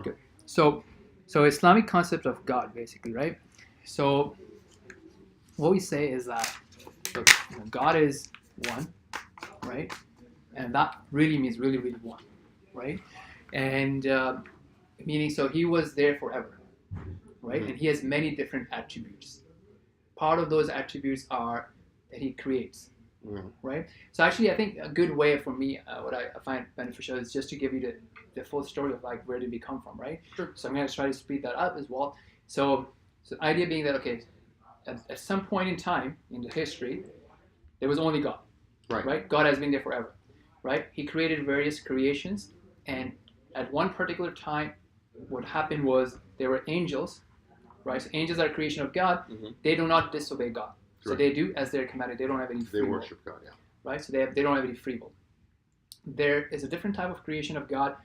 Good. So Islamic concept of God, basically, right? So what we say is that, look, God is one, right? And that really means really, really one, right? And meaning, so he was there forever, right? And he has many different attributes. Part of those attributes are that he creates, right? So actually, I think a good way for me, what I find beneficial is just to give you the full story of like where did we come from, right? Sure. So I'm going to try to speed that up as well. So the idea being that, okay, at some point in time in the history, there was only God, right? God has been there forever, right? He created various creations, and at one particular time, what happened was there were angels, right? So angels are a creation of God. They do not disobey God. So they do as they're commanded. They don't have any free will. They worship God, yeah. Right? So they don't have any free will. There is a different type of creation of God,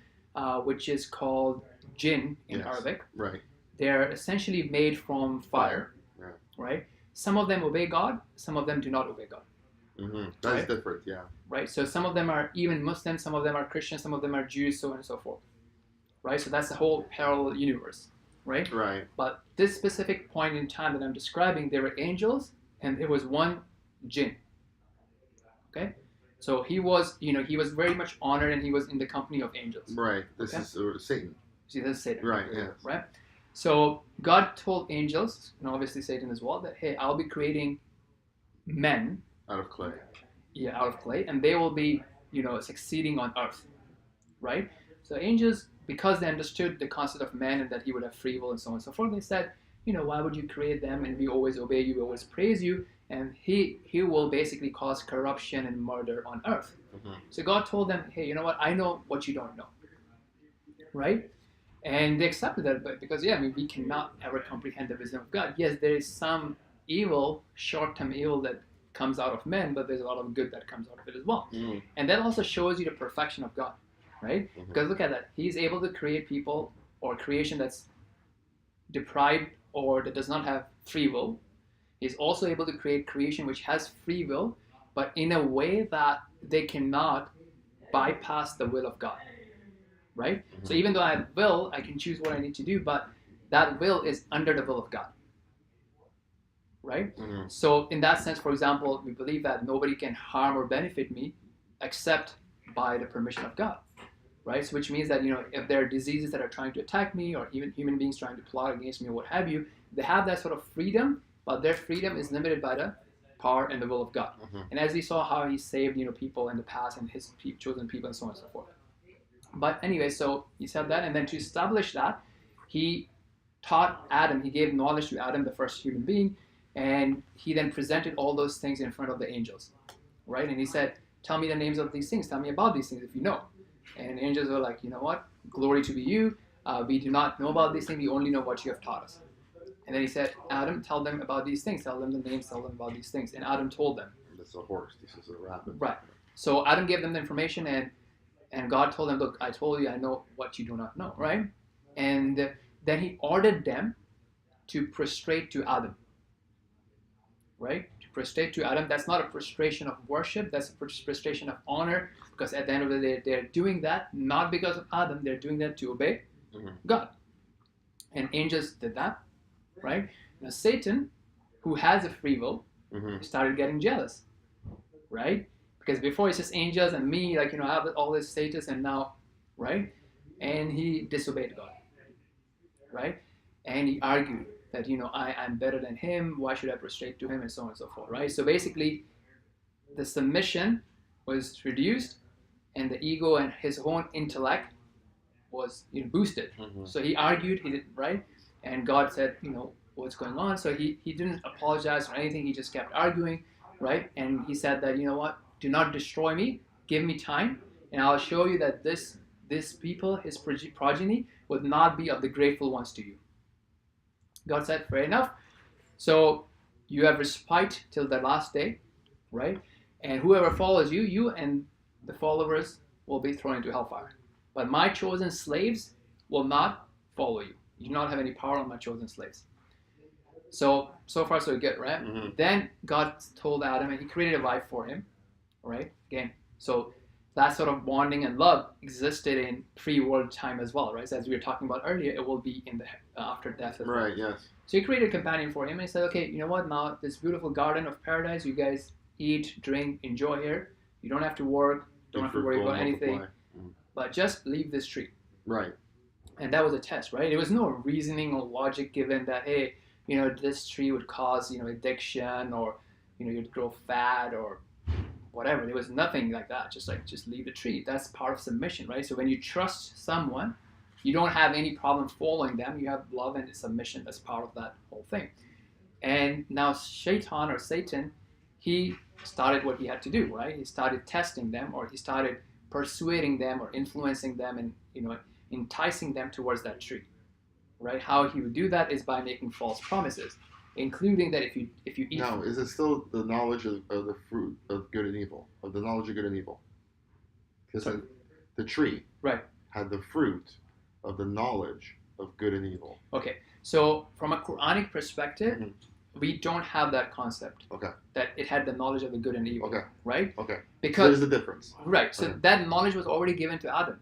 which is called jinn in Arabic. Right. They're essentially made from fire. Right? Some of them obey God. Some of them do not obey God. That's different, yeah. Right? So some of them are even Muslims. Some of them are Christians. Some of them are Jews, so on and so forth. Right? So that's the whole parallel universe. Right? Right. But this specific point in time that I'm describing, there were angels, and there was one jinn. Okay, so he was very much honored, and he was in the company of angels. Right. This is Satan. See, this is Satan. Right. Yeah. Right. So God told angels, and obviously Satan as well, that hey, I'll be creating men out of clay. Yeah, out of clay, and they will be succeeding on earth. Right. So angels, because they understood the concept of man and that he would have free will and so on and so forth, they said, why would you create them and we always obey you, we always praise you, and he will basically cause corruption and murder on earth. So God told them, hey, you know what? I know what you don't know. Right? And they accepted that, but because, we cannot ever comprehend the wisdom of God. Yes, there is some evil, short-term evil that comes out of men, but there's a lot of good that comes out of it as well. And that also shows you the perfection of God. Right? Because look at that. He's able to create people or creation that's deprived or that does not have free will. He's also able to create creation which has free will, but in a way that they cannot bypass the will of God. Right? So even though I have will, I can choose what I need to do, but that will is under the will of God. Right? So in that sense, for example, we believe that nobody can harm or benefit me except by the permission of God. Right? So which means that, if there are diseases that are trying to attack me or even human beings trying to plot against me or what have you, they have that sort of freedom, but their freedom is limited by the power and the will of God. And as we saw how he saved, people in the past and his chosen people and so on and so forth. But anyway, so he said that, and then to establish that, he taught Adam, he gave knowledge to Adam, the first human being, and he then presented all those things in front of the angels. Right? And he said, tell me the names of these things, tell me about these things if you know. And angels were like, you know what? Glory to be you. We do not know about these things. We only know what you have taught us. And then he said, Adam, tell them about these things. Tell them the names. Tell them about these things. And Adam told them. This is a horse. This is a rabbit. Right. So Adam gave them the information, and God told them, look, I told you I know what you do not know. Right? And then he ordered them to prostrate to Adam. Right? To prostrate to Adam. That's not a prostration of worship. That's a prostration of honor. Because at the end of the day, they're doing that not because of Adam. They're doing that to obey God. And angels did that, right? Now Satan, who has a free will, started getting jealous, right? Because before it's just angels and me, I have all this status, and now, right? And he disobeyed God, right? And he argued that, I'm better than him. Why should I prostrate to him, and so on and so forth, right? So basically, the submission was reduced, and the ego and his own intellect was boosted. So he argued, he did right, and God said, what's going on? So he didn't apologize or anything. He just kept arguing, right? And he said that, what? Do not destroy me. Give me time, and I'll show you that this people, his progeny, would not be of the grateful ones to you. God said, fair enough. So you have respite till the last day, right? And whoever follows you, you and the followers will be thrown into hellfire. But my chosen slaves will not follow you. You do not have any power on my chosen slaves. So far so good, right? Then God told Adam, and he created a wife for him, right? Again, so that sort of bonding and love existed in pre-world time as well, right? So as we were talking about earlier, it will be in the after death as well. Right. Yes. So he created a companion for him and he said, okay, you know what? Now this beautiful garden of paradise, you guys eat, drink, enjoy here. You don't have to work, don't have to worry about anything, but just leave this tree. Right. And that was a test, right? There was no reasoning or logic given that, hey, you know, this tree would cause, you know, addiction, or, you know, you'd grow fat or whatever. There was nothing like that. Just leave the tree. That's part of submission, right? So when you trust someone, you don't have any problem following them. You have love and submission as part of that whole thing. And now Shaitan or Satan, he started what he had to do, right? He started testing them, or he started persuading them or influencing them and, you know, enticing them towards that tree, right? How he would do that is by making false promises, including that if you eat. Now, is it still the knowledge of the fruit of good and evil, of the knowledge of good and evil? Because the tree right had the fruit of the knowledge of good and evil. Okay, so from a Quranic perspective, we don't have that concept. Okay. That it had the knowledge of the good and evil. Okay. Right? Okay. Because so there's the difference. Right. So that knowledge was already given to Adam.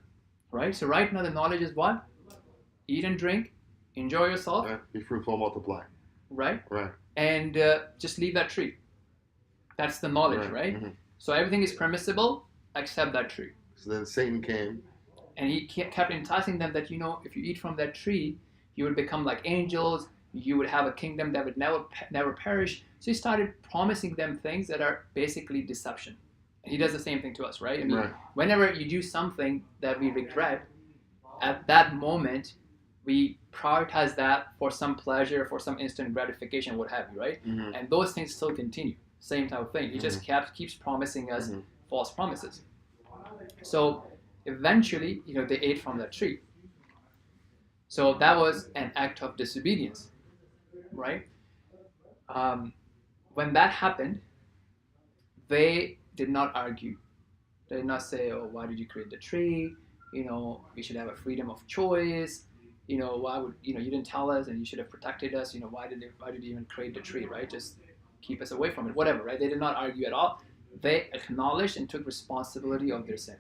Right? So right now the knowledge is what? Eat and drink, enjoy yourself. Yeah. Be fruitful, multiply. Right? Right. And just leave that tree. That's the knowledge, right? So everything is permissible except that tree. So then Satan came. And he kept enticing them that, you know, if you eat from that tree, you would become like angels, you would have a kingdom that would never perish. So he started promising them things that are basically deception. And he does the same thing to us, right? I mean, whenever you do something that we regret, at that moment, we prioritize that for some pleasure, for some instant gratification, what have you, right? And those things still continue. Same type of thing. He just keeps promising us false promises. So eventually, you know, they ate from that tree. So that was an act of disobedience, right? When that happened, they did not argue. They did not say, oh, why did you create the tree? You know, we should have a freedom of choice. You know, why would, you know, you didn't tell us and you should have protected us. You know, why did you even create the tree, right? Just keep us away from it, whatever, right? They did not argue at all. They acknowledged and took responsibility of their sin,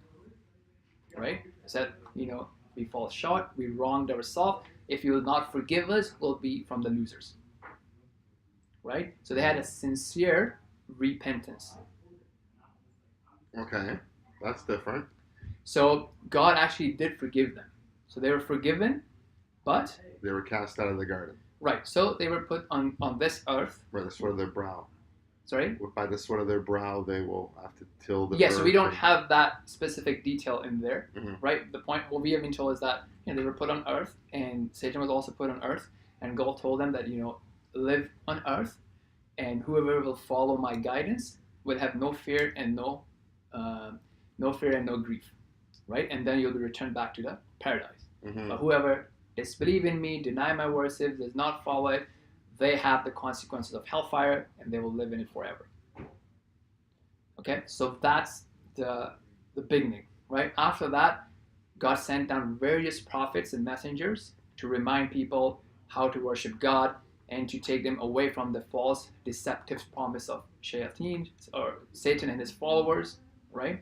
right? Said, you know, we fall short, we wronged ourselves. If you will not forgive us, we'll be from the losers, right? So they had a sincere repentance. Okay, that's different. So God actually did forgive them. So they were forgiven, but they were cast out of the garden. Right. So they were put on this earth. By the sweat of their brow. Sorry? By the sweat of their brow, they will have to till the earth. Yeah, so we don't have that specific detail in there, right? The point, what we have been told is that, you know, they were put on earth, and Satan was also put on earth, and God told them that, you know, live on earth, and whoever will follow my guidance will have no fear and no grief, right? And then you'll be returned back to the paradise. But whoever disbelieves in me, deny my words, does not follow it, they have the consequences of hellfire, and they will live in it forever. Okay, so that's the beginning, right? After that, God sent down various prophets and messengers to remind people how to worship God and to take them away from the false, deceptive promise of Shayateen, or Satan and his followers, right?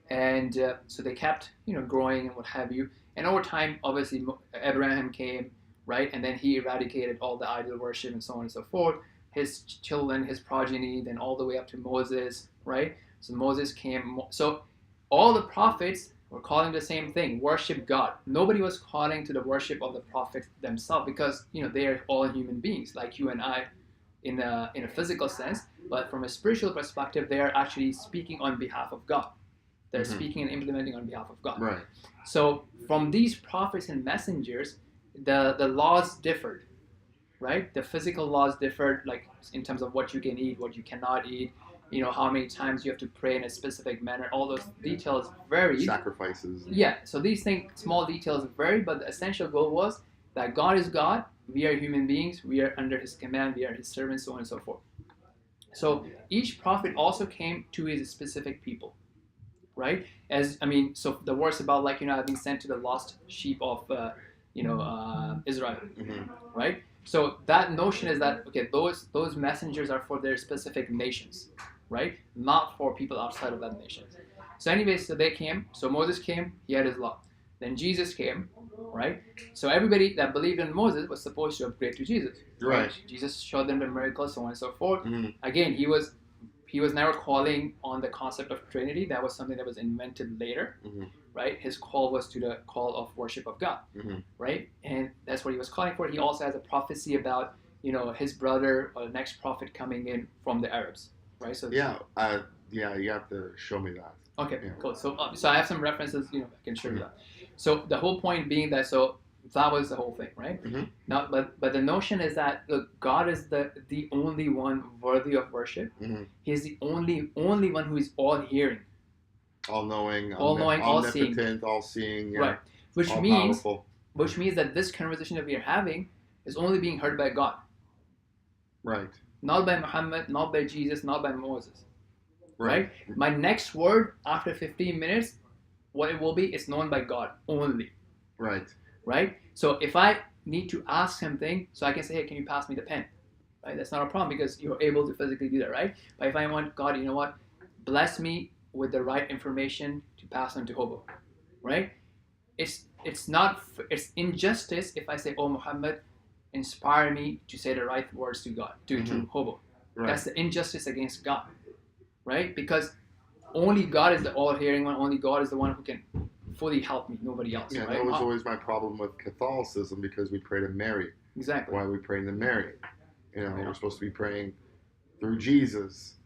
And so they kept, you know, growing and what have you. And over time, obviously, Abraham came, right? And then he eradicated all the idol worship and so on and so forth. His children, his progeny, then all the way up to Moses, right? So Moses came. So all the prophets were calling the same thing: worship God. Nobody was calling to the worship of the prophets themselves, because, you know, they are all human beings like you and I, in a physical sense. But from a spiritual perspective, they are actually speaking on behalf of God. They're speaking and implementing on behalf of God. Right. So from these prophets and messengers, the laws differed, right? The physical laws differed, like in terms of what you can eat, what you cannot eat, you know, how many times you have to pray in a specific manner. All those details varied. Sacrifices. Yeah, so these things, small details varied, but the essential goal was that God is God, we are human beings, we are under his command, we are his servants, so on and so forth. So each prophet also came to his specific people, right? So the verse about, like, you know, I've been sent to the lost sheep of, Israel, right? So that notion is that, okay, those messengers are for their specific nations, right? Not for people outside of that nation. So anyways, so they came. So Moses came, he had his law. Then Jesus came, right? So everybody that believed in Moses was supposed to upgrade to Jesus. Right. Jesus showed them the miracles, so on and so forth. Mm-hmm. Again, he was never calling on the concept of Trinity. That was something that was invented later, Mm-hmm. right? His call was to the call of worship of God, Mm-hmm. right? And that's what he was calling for. He also has a prophecy about, his brother or the next prophet coming in from the Arabs, right? So Yeah, you have to show me that. okay, Yeah. cool. So I have some references, I can show you Mhm. that. So the whole point being that, so that was the whole thing, right? Mhm. Now, but the notion is that, look, God is the only one worthy of worship. Mhm. He's the only one who is all hearing, All knowing, all seeing, omnipotent, all seeing, yeah, right? Which all means powerful. that this conversation that we are having is only being heard by God, Right. not by Muhammad, not by Jesus, not by Moses. Right. My next word after 15 minutes, what it will be is known by God only. Right. Right? So if I need to ask something, so I can say, hey, can you pass me the pen? Right? That's not a problem because you're able to physically do that, right? But if I want, God, you know what? Bless me with the right information to pass on to Hobo, right? It's injustice if I say, oh, Muhammad, inspire me to say the right words to God, to Hobo. Right. That's the injustice against God, right? Because only God is the all-hearing one. Only God is the one who can fully help me. Nobody else. Yeah, right? that was always my problem with Catholicism because we pray to Mary. Exactly. Why are we praying to Mary? We're supposed to be praying through Jesus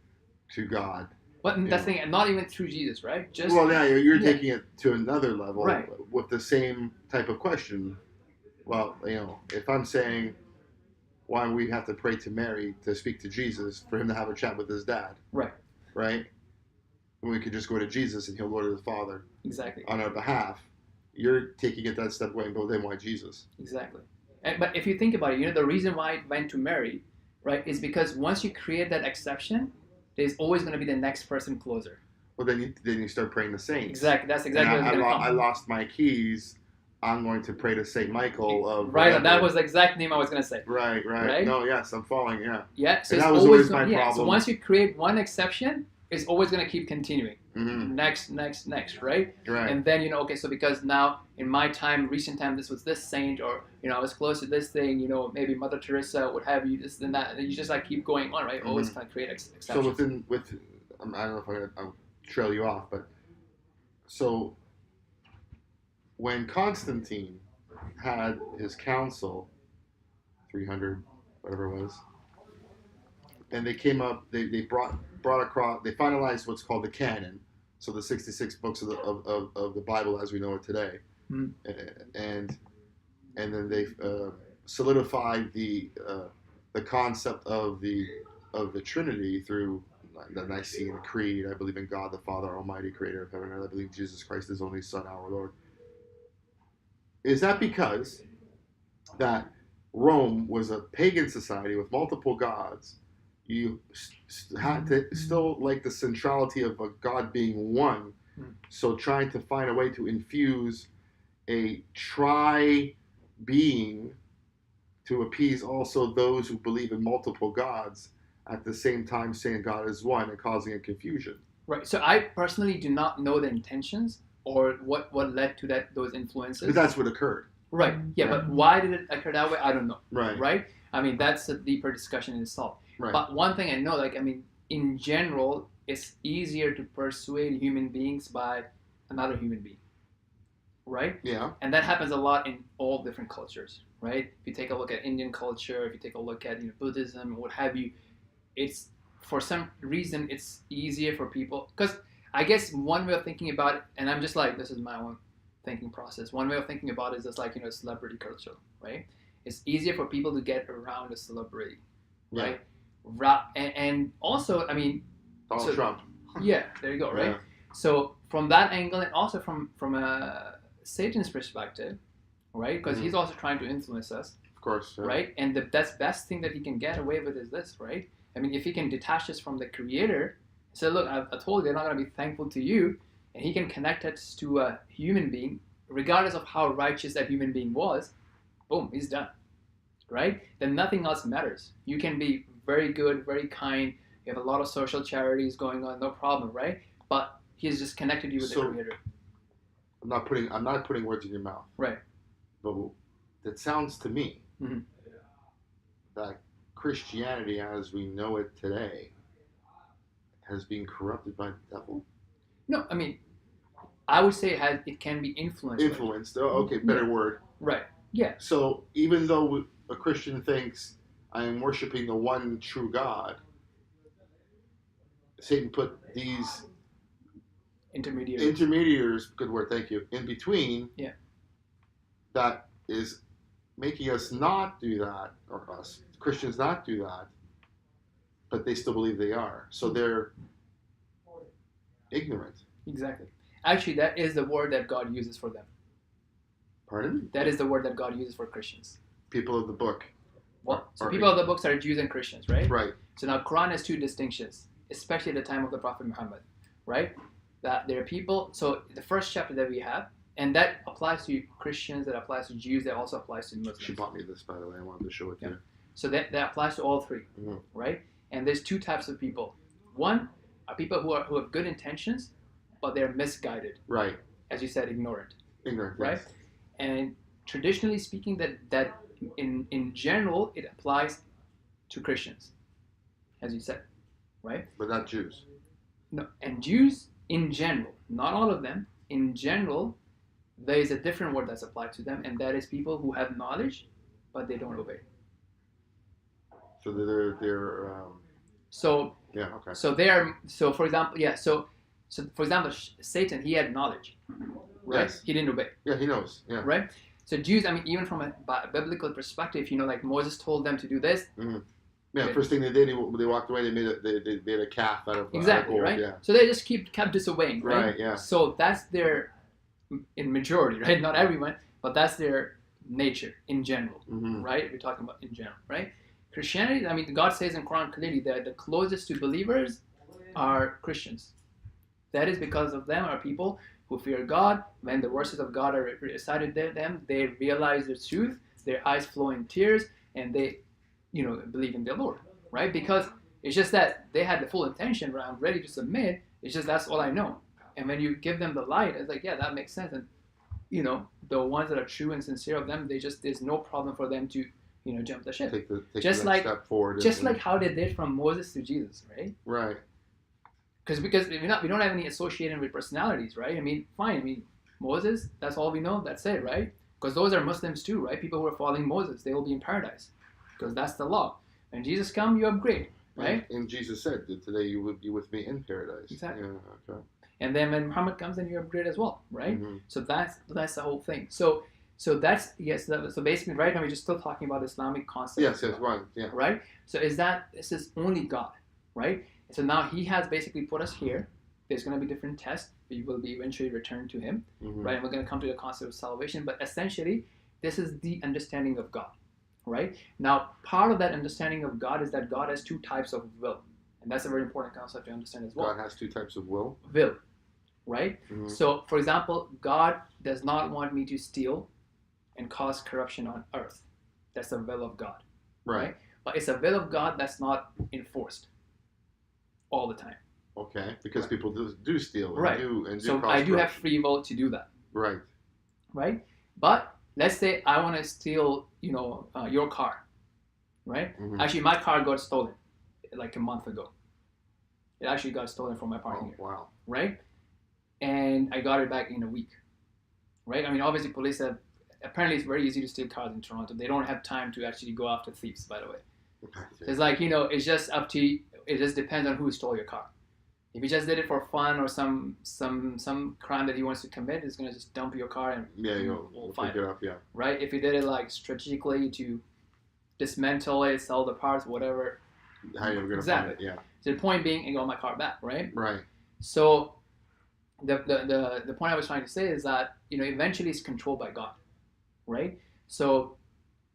to God. But that's the thing, not even through Jesus, right? Just you're taking it to another level, right, with the same type of question. Well, if I'm saying why we have to pray to Mary to speak to Jesus for him to have a chat with his dad, right? We could just go to Jesus and he'll go to the Father. Exactly. On our behalf. You're taking it that step away and go, then why Jesus? Exactly. But if you think about it, the reason why it went to Mary, right, is because once you create that exception, there's always going to be the next person closer. Well, then you start praying the saints. Exactly. That's exactly what's going to come. I lost my keys. I'm going to pray to Saint Michael of right. Whatever. That was the exact name I was going to say. Right. No, yes, I'm following. Yeah. Yeah. So and that was always my problem. So once you create one exception, it's always going to keep continuing. Mm-hmm. Next, right? Right. And then okay, so because now in my time, recent time, this was this saint, or I was close to this thing, maybe Mother Teresa, what have you, this and that, and you just keep going on, right? Always kind of create exceptions. So I don't know if I'll trail you off, but so when Constantine had his council, 300, whatever it was, and they came up, they brought across, they finalized what's called the canon, so the 66 books of the Bible as we know it today, and then they solidified the concept of the Trinity through the Nicene Creed. I believe in God the Father, Almighty, Creator of heaven and earth. I believe Jesus Christ, His only Son, our Lord. Is that because that Rome was a pagan society with multiple gods? You had to still like the centrality of a God being one. So trying to find a way to infuse a tri-being to appease also those who believe in multiple gods, at the same time saying God is one and causing a confusion. Right. So I personally do not know the intentions or what led to those influences. But that's what occurred. Right. Yeah, but why did it occur that way? I don't know. Right. Right? I mean, that's a deeper discussion in itself. Right. But one thing I know, in general, it's easier to persuade human beings by another human being. Right? Yeah. And that happens a lot in all different cultures, right? If you take a look at Indian culture, if you take a look at Buddhism, what have you, it's for some reason it's easier for people, because I guess one way of thinking about it, and I'm just this is my own thinking process. One way of thinking about it is just celebrity culture, right? It's easier for people to get around a celebrity, right? And also, Donald Trump. Yeah, there you go, right? Yeah. So from that angle, and also from a Satan's perspective, right? Because he's also trying to influence us. Of course. Yeah. Right? And the best thing that he can get away with is this, right? If he can detach us from the Creator, say, look, I told you they're not going to be thankful to you, and he can connect us to a human being, regardless of how righteous that human being was, boom, he's done, right? Then nothing else matters. You can be very good, very kind, you have a lot of social charities going on, no problem, right? But He's just connected you with the Creator. I'm not putting words in your mouth. Right. But it sounds to me Mm-hmm. that Christianity, as we know it today, has been corrupted by the devil. No, I mean, I would say it can be influenced. Influenced. Oh, okay, better word. Right. Yeah. So even though a Christian thinks I am worshiping the one true God, Satan put these intermediaries, good word, thank you, in between. Yeah. That is making us not do that, or us Christians not do that, but they still believe they are. So they're ignorant. Exactly. Actually, that is the word that God uses for them. Pardon? That is the word that God uses for Christians. People of the book. Well, so people of the books are Jews and Christians, right? Right. So now Quran has two distinctions, especially at the time of the Prophet Muhammad, right? That there are people, so the first chapter that we have, and that applies to Christians, that applies to Jews, that also applies to Muslims. She bought me this, by the way. I wanted to show it to you. So that applies to all three, right? And there's two types of people. One are people who have good intentions, but they're misguided. Right. As you said, ignorant. Ignorant, right? Yes. And traditionally speaking, that in general, it applies to Christians, as you said, right? But not Jews. No, and Jews in general, not all of them, in general, there is a different word that's applied to them, and that is people who have knowledge, but they don't obey. So they're so yeah, okay. So for example, Satan, he had knowledge, right? Yes. He didn't obey. Yeah, he knows. Yeah. Right. So Jews, I mean, even from a biblical perspective, like Moses told them to do this. Mm-hmm. Yeah, first thing they did, they walked away. They made a calf out of exactly gold, right. Yeah. So they just kept disobeying, right? Right. Yeah. So that's their in majority, right? Not everyone, but that's their nature in general, right? We're talking about in general, right? Christianity, I mean, God says in Quran clearly that the closest to believers are Christians. That is because of them are people who fear God. When the verses of God are recited to them, they realize the truth, their eyes flow in tears, and they, believe in their Lord, right? Because it's just that they had the full intention, right? I'm ready to submit. It's just that's all I know. And when you give them the light, it's like, yeah, that makes sense. And, the ones that are true and sincere of them, there's no problem for them to, jump the ship. Take just the like step forward. Just like how they did from Moses to Jesus, right? Right. Because we don't have any associated with personalities, right? I mean, fine. I mean, Moses, that's all we know. That's it, right? Because those are Muslims too, right? People who are following Moses, they will be in paradise, because that's the law. When Jesus comes, you upgrade, right? And Jesus said that today you would be with me in paradise. Exactly. Yeah, okay. And then when Muhammad comes, then you upgrade as well, right? Mm-hmm. So that's the whole thing. So that's so basically right now we're just still talking about Islamic concepts. Yes, right, yeah. Right. So this is only God, right? So now He has basically put us here. There's going to be different tests. We will be eventually returned to Him, right? And we're going to come to the concept of salvation. But essentially, this is the understanding of God, right? Now, part of that understanding of God is that God has two types of will, and that's a very important concept to understand as well. God has two types of will. Will, right? So, for example, God does not want me to steal and cause corruption on earth. That's the will of God, right? But it's a will of God that's not enforced all the time. Okay, because people do steal and right. do so cause I do corruption. have free will to do that. Right. Right? But let's say I want to steal, your car, right? Mm-hmm. Actually, my car got stolen like a month ago. It actually got stolen from my parking here. Wow. Right? And I got it back in a week. Right? I mean, obviously, police have. Apparently, it's very easy to steal cars in Toronto. They don't have time to actually go after thieves, by the way. Okay. It's like, it's just up to you. It just depends on who stole your car. If he just did it for fun or some crime that he wants to commit, he's going to just dump your car and we'll find it up, yeah. Right? If he did it like strategically to dismantle it, sell the parts, whatever. How are you going to find it? Yeah. So the point being, I got my car back, right? Right. So the point I was trying to say is that, eventually it's controlled by God. Right? So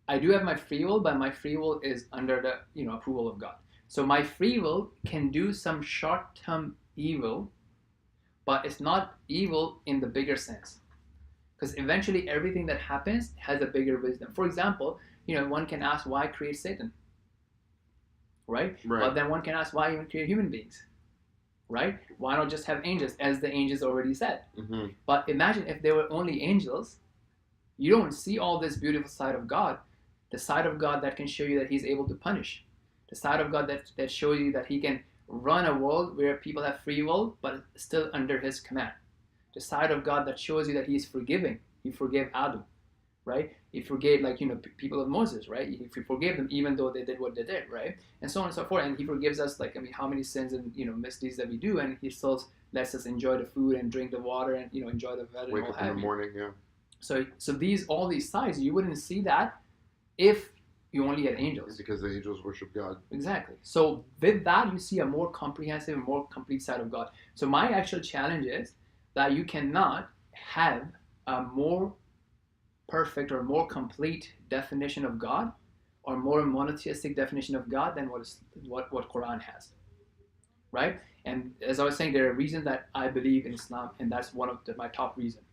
I do have my free will, but my free will is under the approval of God. So my free will can do some short-term evil, but it's not evil in the bigger sense. Because eventually everything that happens has a bigger wisdom. For example, one can ask why create Satan? Right? But then one can ask why even create human beings? right? Why not just have angels, as the angels already said? Mm-hmm. But imagine if they were only angels, you don't see all this beautiful side of God, the side of God that can show you that He's able to punish, the side of God that shows you that He can run a world where people have free will, but still under His command. The side of God that shows you that He is forgiving. He forgave Adam, right? He forgave, like, people of Moses, right? He forgave them even though they did what they did, right? And so on and so forth. And He forgives us, like, how many sins and, misdeeds that we do, and He still lets us enjoy the food and drink the water and, enjoy the weather. Wake up in the morning, yeah. So all these sides, you wouldn't see that if you only had angels. Because the angels worship God. Exactly. So with that, you see a more comprehensive and more complete side of God. So my actual challenge is that you cannot have a more perfect or more complete definition of God or more monotheistic definition of God than what Quran has, right? And as I was saying, there are reasons that I believe in Islam, and that's one of my top reasons,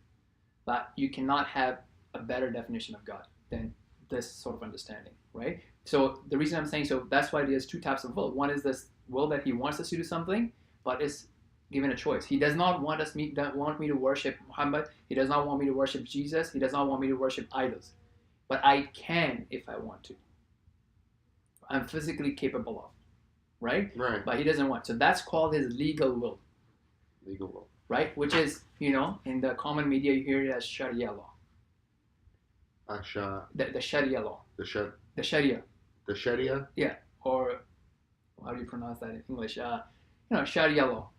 that you cannot have a better definition of God than this sort of understanding, right? So the reason I'm saying, so that's why there's two types of will. One is this will that He wants us to do something, but it's given a choice. He does not want me to worship Muhammad. He does not want me to worship Jesus. He does not want me to worship idols. But I can if I want to. I'm physically capable of, right? Right. But He doesn't want. So that's called His legal will. Legal will. Right? Which is, in the common media, you hear it as Sharia law. The Sharia law. The Sharia. The Sharia? Yeah. Or how do you pronounce that in English? Sharia law.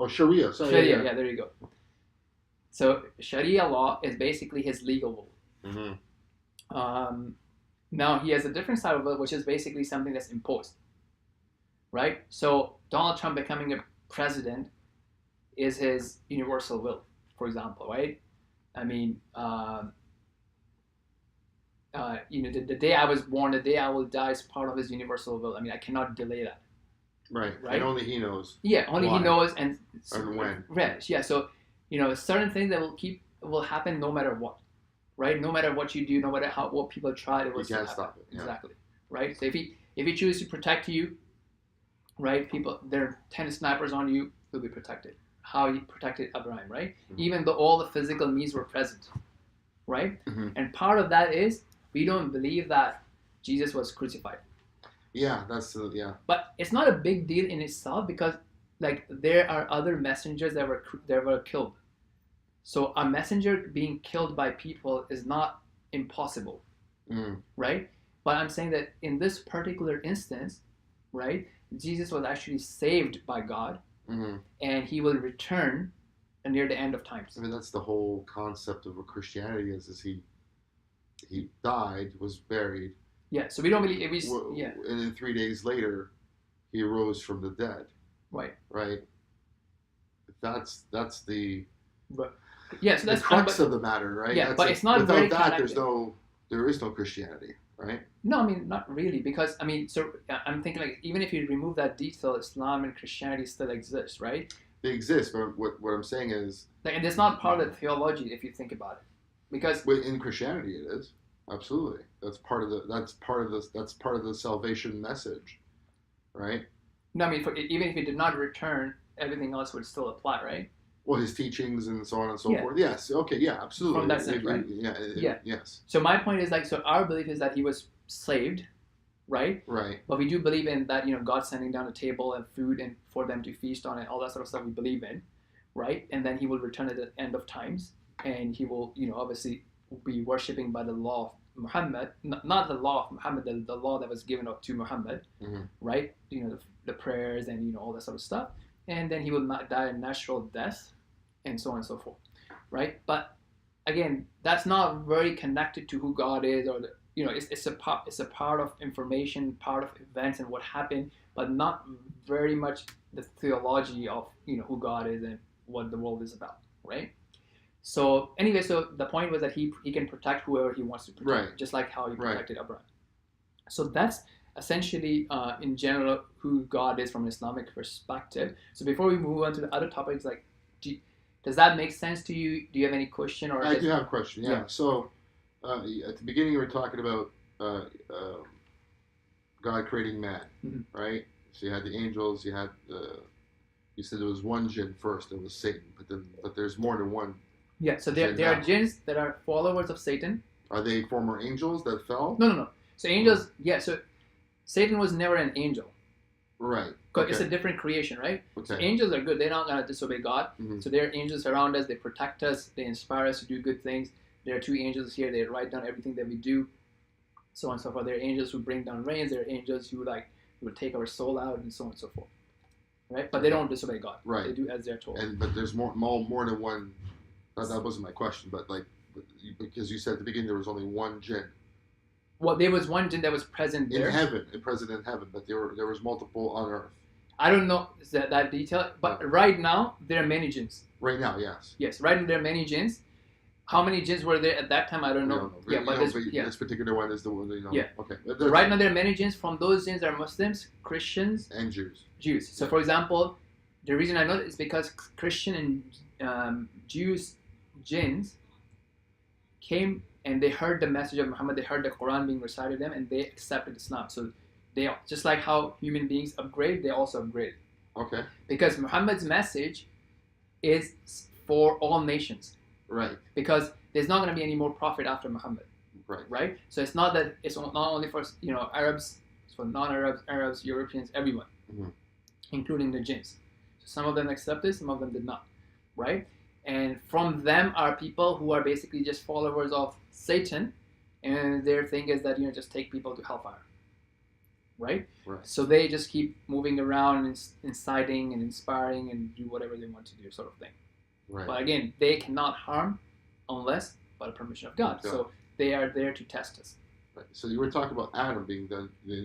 Oh, Sharia. Sorry, Sharia, yeah, there you go. So Sharia law is basically His legal will. Mm-hmm. Now He has a different side of it, which is basically something that's imposed. Right? So Donald Trump becoming a president is His universal will, for example, right? I mean, the day I was born, the day I will die is part of His universal will. I mean, I cannot delay that. Right. And only He knows. Yeah, only why. He knows and when. Right. Yeah. So, certain things that will happen no matter what, right? No matter what you do, no matter what people try, it will still happen. Stop it. Yeah. Exactly. Right. So if He chooses to protect you, right? There are 10 snipers on you, you'll be protected. How He protected Abraham, right? Mm-hmm. Even though all the physical means were present, right? Mm-hmm. And part of that is we don't believe that Jesus was crucified. Yeah, But it's not a big deal in itself because, like, there are other messengers that were killed. So a messenger being killed by people is not impossible, right? But I'm saying that in this particular instance, right, Jesus was actually saved by God, and He will return near the end of times. I mean, that's the whole concept of what Christianity is He died, was buried. Yeah, so we don't believe And then 3 days later, He arose from the dead. Right. Right. That's the. But, yeah, so that's the crux of the matter, right? Yeah, but it's not very without that. connected. There is no Christianity, right? No, I mean, not really, because so I'm thinking, like, even if you remove that detail, Islam and Christianity still exist, right? They exist, but what I'm saying is, like, and it's not part of the theology if you think about it, because in Christianity it is. Absolutely, that's part of the salvation message, right? No, I mean, even if He did not return, everything else would still apply, right? Well, His teachings and so on and so forth. Yes. Okay. Yeah. Absolutely. From that sense, right? Yeah. Yes. So my point is, like, so our belief is that He was saved, right? Right. But we do believe in that, God sending down a table and food and for them to feast on it, all that sort of stuff we believe in, right? And then He will return at the end of times, and He will, obviously be worshipping by the law of Muhammad, not the law of Muhammad, the law that was given to Muhammad, right? The prayers and all that sort of stuff, and then He will not die a natural death, and so on and so forth, right? But again, that's not very connected to who God is, or it's a part of information, part of events and what happened, but not very much the theology of who God is and what the world is about, right? So anyway, so the point was that he can protect whoever He wants to protect, right, just like how He protected Abraham. So that's essentially, in general, who God is from an Islamic perspective. So before we move on to the other topics, like, does that make sense to you? Do you have any question? Or I do have a question. Yeah. So at the beginning, we were talking about God creating man, right? So you had the angels, you had You said there was one jinn first. It was Satan, but there's more than one. Yeah, so there are jinns that are followers of Satan. Are they former angels that fell? No. So angels, yeah. So Satan was never an angel. Right. Because it's a different creation, right? Okay. So angels are good. They're not going to disobey God. Mm-hmm. So there are angels around us. They protect us. They inspire us to do good things. There are 2 angels here. They write down everything that we do, so on and so forth. There are angels who bring down rains. There are angels who will take our soul out, and so on and so forth. Right? But they don't disobey God. Right. They do as they're told. But there's more than one. That wasn't my question, but because you said at the beginning there was only one jinn. Well, there was one jinn that was present there. Present in heaven, but there was multiple on earth. I don't know that detail, but right now there are many jinns. Right now, yes. Yes, right now there are many jinns. How many jinns were there at that time? I don't know. Yeah, but this particular one is the one. Yeah. Okay. So right now there are many jinns. From those jinns are Muslims, Christians, and Jews. So, for example, the reason I know is because Christian and Jews jinns came and they heard the message of Muhammad. They heard the Quran being recited to them, and they accepted Islam. So they, just like how human beings upgrade, they also upgrade. Okay. Because Muhammad's message is for all nations. Right. Because there's not going to be any more prophet after Muhammad. Right. Right. So it's not that it's not only for Arabs, it's for non-Arabs, Arabs, Europeans, everyone, including the jinns. So some of them accepted, some of them did not. Right. And from them are people who are basically just followers of Satan, and their thing is that just take people to hellfire. Right? Right. So they just keep moving around and inciting and inspiring and do whatever they want to do, sort of thing. Right. But again, they cannot harm unless by the permission of God. So they are there to test us. Right. So you were talking about Adam being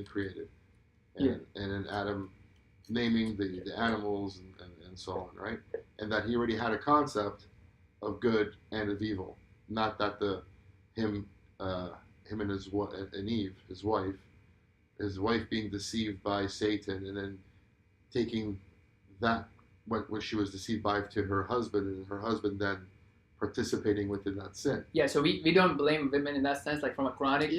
created, and then Adam naming the animals and so on, right? And that he already had a concept of good and of evil. Not that him and Eve, his wife being deceived by Satan, and then taking that what she was deceived by to her husband, and her husband then participating within that sin. Yeah, so we don't blame women in that sense, like from a Quranic.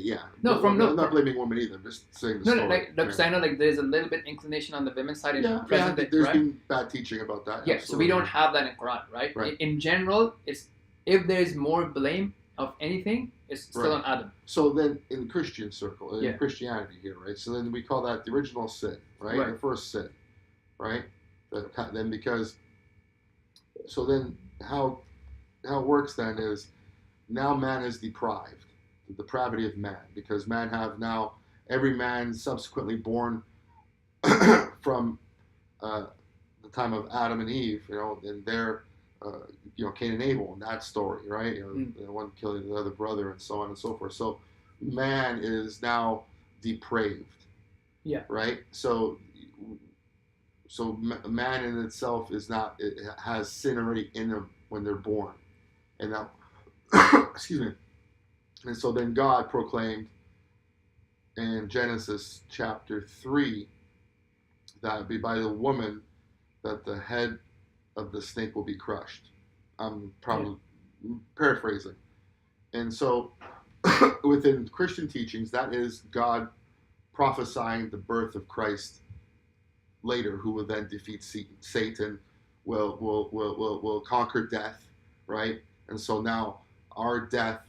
Yeah. I'm not blaming women either. I'm just saying the story. Because I know there's a little bit inclination on the women's side in present day, there's right? been bad teaching about that. Yeah, so we don't have that in Quran, right? In general, if there's more blame of anything, it's still on Adam. So then in the Christian circle, in Christianity here, right? So then we call that the original sin, right? The first sin, right? Then because, so then how it works then is now man is deprived, the depravity of man, because man have now, every man subsequently born from the time of Adam and Eve, and their, Cain and Abel, and that story, right? The one killing the other brother and so on and so forth. So man is now depraved. Yeah. Right? So man in itself it has sin already in them when they're born. And now, excuse me. And so then God proclaimed in Genesis chapter 3 that it would be by the woman that the head of the snake will be crushed. I'm probably paraphrasing. And so within Christian teachings, that is God prophesying the birth of Christ later, who will then defeat Satan, will conquer death, right? And so now our death,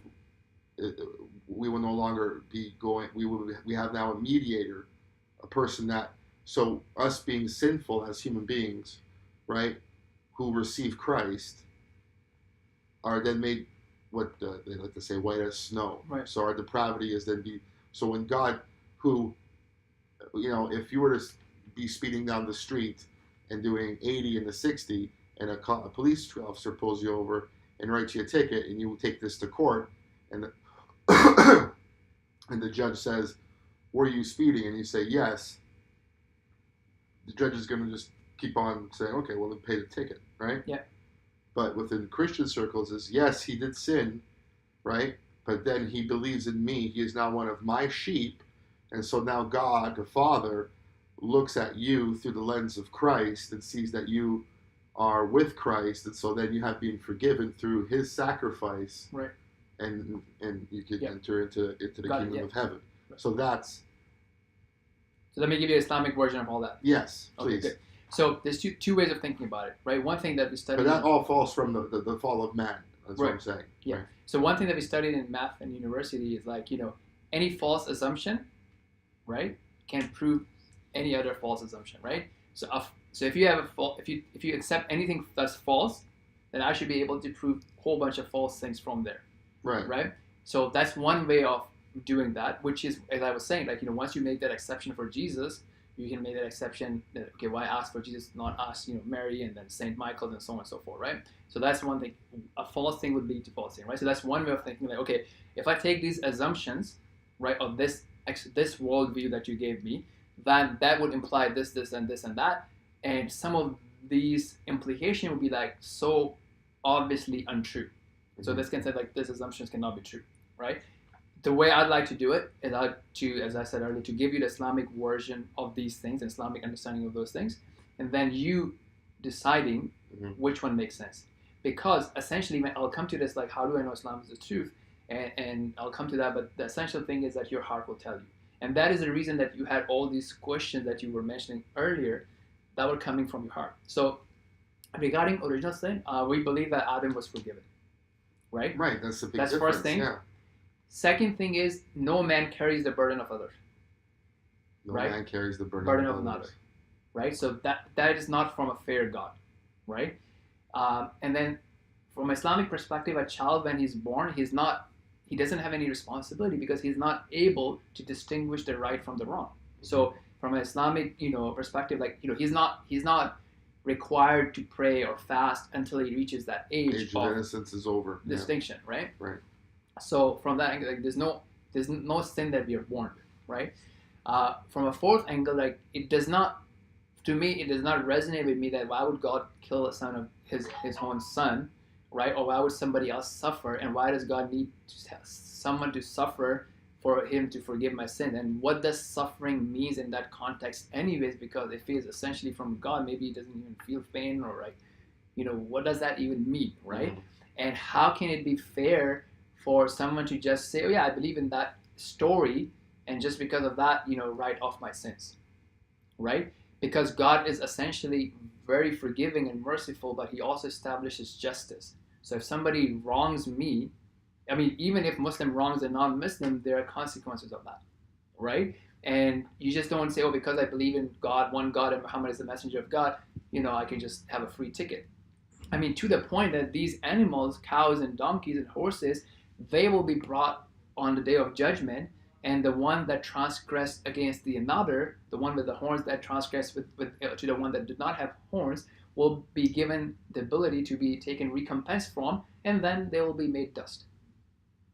we will no longer be going. We have now a mediator, a person that. So us being sinful as human beings, right, who receive Christ, are then made what they like to say white as snow. Right. So our depravity is then So when God, who, if you were to be speeding down the street and doing 80 in the 60, and a police officer pulls you over and writes you a ticket, and you take this to court, and and the judge says, "Were you speeding?" and you say yes, the judge is going to just keep on saying, "Okay, well then pay the ticket," right? Yeah. But within Christian circles is, yes, he did sin, right? But then he believes in me. He is now one of my sheep. And so now God, the Father, looks at you through the lens of Christ and sees that you are with Christ. And so then you have been forgiven through his sacrifice. Right. And you can enter into the kingdom of heaven. Right. So let me give you an Islamic version of all that. Yes, please. Okay, good. So there's two ways of thinking about it, right? One thing that we studied. But that all falls from the fall of man. That's what I'm saying. Yeah. Right. So one thing that we studied in math and university is like, any false assumption, right, can prove any other false assumption, right? So if you have if you accept anything that's false, then I should be able to prove a whole bunch of false things from there. Right. Right? So that's one way of doing that, which is, as I was saying, like, once you make that exception for Jesus, you can make that exception that, okay, why ask for Jesus, not ask, Mary and then Saint Michael and so on and so forth, right? So that's one thing. A false thing would lead to false thing, right? So that's one way of thinking, like, okay, if I take these assumptions, right, of this worldview that you gave me, then that would imply this, and this, and that, and some of these implications would be like so obviously untrue. Mm-hmm. So this can say like these assumptions cannot be true, right? The way I'd like to do it is as I said earlier, to give you the Islamic version of these things, and Islamic understanding of those things, and then you deciding which one makes sense. Because essentially, I'll come to this, like, how do I know Islam is the truth? And I'll come to that, but the essential thing is that your heart will tell you. And that is the reason that you had all these questions that you were mentioning earlier that were coming from your heart. So regarding original sin, we believe that Adam was forgiven, right? Right, that's the big difference. That's first thing. Yeah. Second thing is, no man carries the burden of others. No man carries the burden of another. Right? So that is not from a fair God, right? And then from Islamic perspective, a child, when he's born, he doesn't have any responsibility because he's not able to distinguish the right from the wrong. So from an Islamic, perspective, like, he's not required to pray or fast until he reaches that age of innocence is over. Distinction, right? Right. So from that angle, like, there's no sin that we are born with, right? From a fourth angle, like, it does not resonate with me that why would God kill a son of his own son, right? Or why would somebody else suffer, and why does God need someone to suffer for him to forgive my sin? And what does suffering means in that context anyways? Because if it is essentially from God, maybe he doesn't even feel pain, or like, what does that even mean, right? Mm-hmm. And how can it be fair for someone to just say, oh yeah, I believe in that story, and just because of that, write off my sins, right? Because God is essentially very forgiving and merciful, but he also establishes justice. So if somebody wrongs me, I mean, even if Muslim wrongs a non-Muslim, there are consequences of that, right? And you just don't say, oh, because I believe in God, one God, and Muhammad is the messenger of God, I can just have a free ticket. I mean, to the point that these animals, cows and donkeys and horses, they will be brought on the day of judgment, and the one that transgressed against the another, the one with the horns that transgressed to the one that did not have horns, will be given the ability to be taken recompense from, and then they will be made dust.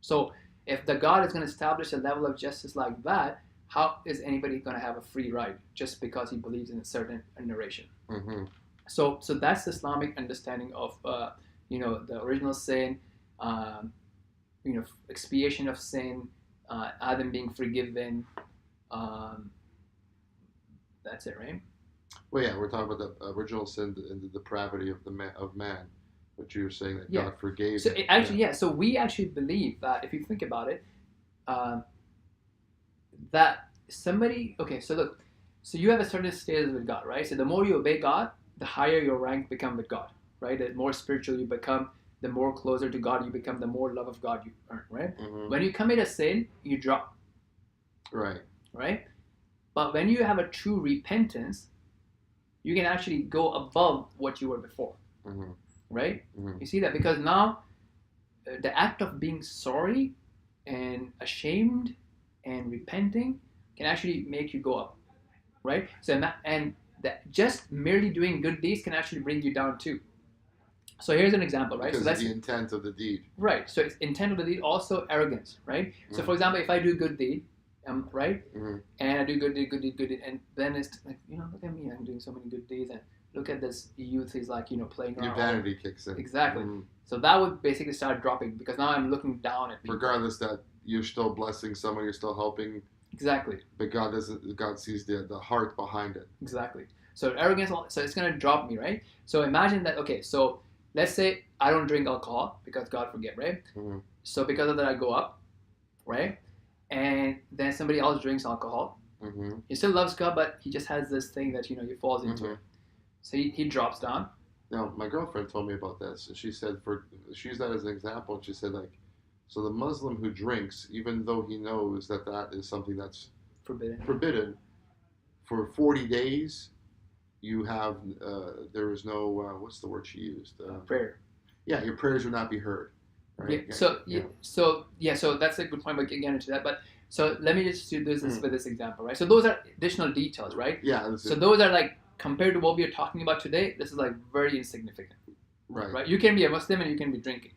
So if the God is going to establish a level of justice like that, how is anybody going to have a free ride just because he believes in a certain narration? Mm-hmm. So that's the Islamic understanding of the original sin, expiation of sin, Adam being forgiven. That's it, right? Well, yeah, we're talking about the original sin and the depravity of man. But you were saying that God forgave. So so we actually believe that, if you think about it, that somebody. Okay, so look, so you have a certain status with God, right? So the more you obey God, the higher your rank become with God, right? The more spiritual you become, the more closer to God you become, the more love of God you earn, right? Mm-hmm. When you commit a sin, you drop. Right. Right? But when you have a true repentance, you can actually go above what you were before. Mm-hmm. Right? Mm-hmm. You see that? Because now the act of being sorry and ashamed and repenting can actually make you go up. Right? So just merely doing good deeds can actually bring you down too. So here's an example, right? Because so that's the intent of the deed. Right. So it's intent of the deed, also arrogance, right? Mm-hmm. So for example, if I do good deed, right? Mm-hmm. And I do good deed, and then it's like, look at me, I'm doing so many good deeds, and look at this youth, he's like, playing around. Your vanity kicks in. Exactly. Mm-hmm. So that would basically start dropping, because now I'm looking down at people. Regardless that you're still blessing someone, you're still helping. Exactly. But God sees the heart behind it. Exactly. So arrogance, so it's going to drop me, right? So imagine that, okay, so let's say I don't drink alcohol because God forgive, right? Mm-hmm. So because of that, I go up, right? And then somebody else drinks alcohol. Mm-hmm. He still loves God, but he just has this thing that, he falls into. Mm-hmm. So he drops down. Now, my girlfriend told me about this, and she said she used that as an example, and she said like, so the Muslim who drinks, even though he knows that that is something that's forbidden, for 40 days, you have there is no what's the word she used? Prayer. Yeah, your prayers would not be heard. Right? Yeah. So that's a good point. We can get into that, but so let me just do this with this example, right? So those are additional details, right? Yeah. So those are like, compared to what we are talking about today, this is like very insignificant. Right. You can be a Muslim and you can be drinking.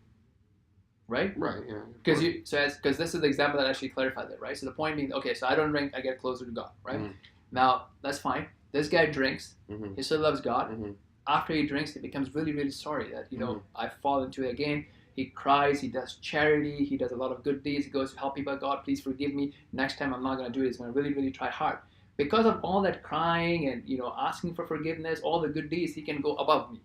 Right. Yeah. Because this is the example that actually clarified that, right? So the point being, okay, so I don't drink, I get closer to God, right? Mm-hmm. Now that's fine. This guy drinks. Mm-hmm. He still loves God. Mm-hmm. After he drinks, he becomes really, really sorry that Mm-hmm. I fall into it again. He cries. He does charity. He does a lot of good deeds. He goes to help people. God, please forgive me. Next time I'm not going to do it. I'm going to really, really try hard. Because of all that crying and asking for forgiveness, all the good deeds, he can go above me.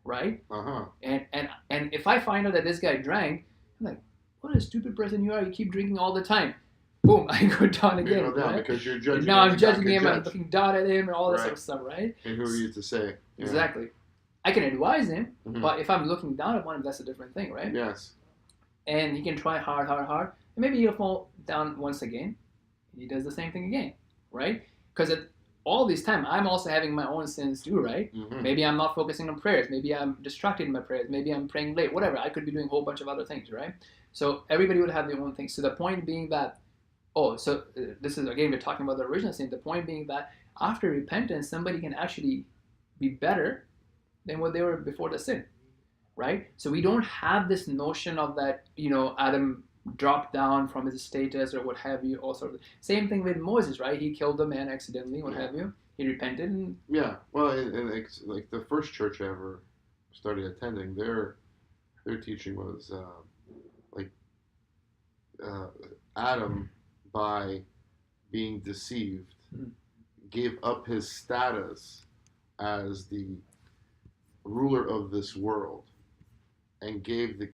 Right? Uh-huh. And if I find out that this guy drank, I'm like, what a stupid person you are. You keep drinking all the time. Boom, I go down again. You go down, right? Because you're judging. Now I'm judging him. I'm looking down at him and all this sort of stuff, right? And who are you to say? Yeah. Exactly. I can advise him, mm-hmm. but if I'm looking down upon him, that's a different thing, right? Yes. And he can try hard, and maybe he'll fall down once again. He does the same thing again, right? Because all this time, I'm also having my own sins too, right? Mm-hmm. Maybe I'm not focusing on prayers. Maybe I'm distracted in my prayers. Maybe I'm praying late. Whatever. I could be doing a whole bunch of other things, right? So everybody would have their own things. So the point being that, this is, again, we're talking about the original sin. The point being that after repentance, somebody can actually be better than what they were before the sin, right? So we don't have this notion of that, Adam dropped down from his status or what have you, all sorts of. Same thing with Moses, right? He killed a man accidentally, what have you. He repented. And well, and it's like the first church I ever started attending, their teaching was Adam, by being deceived, gave up his status as the ruler of this world and gave the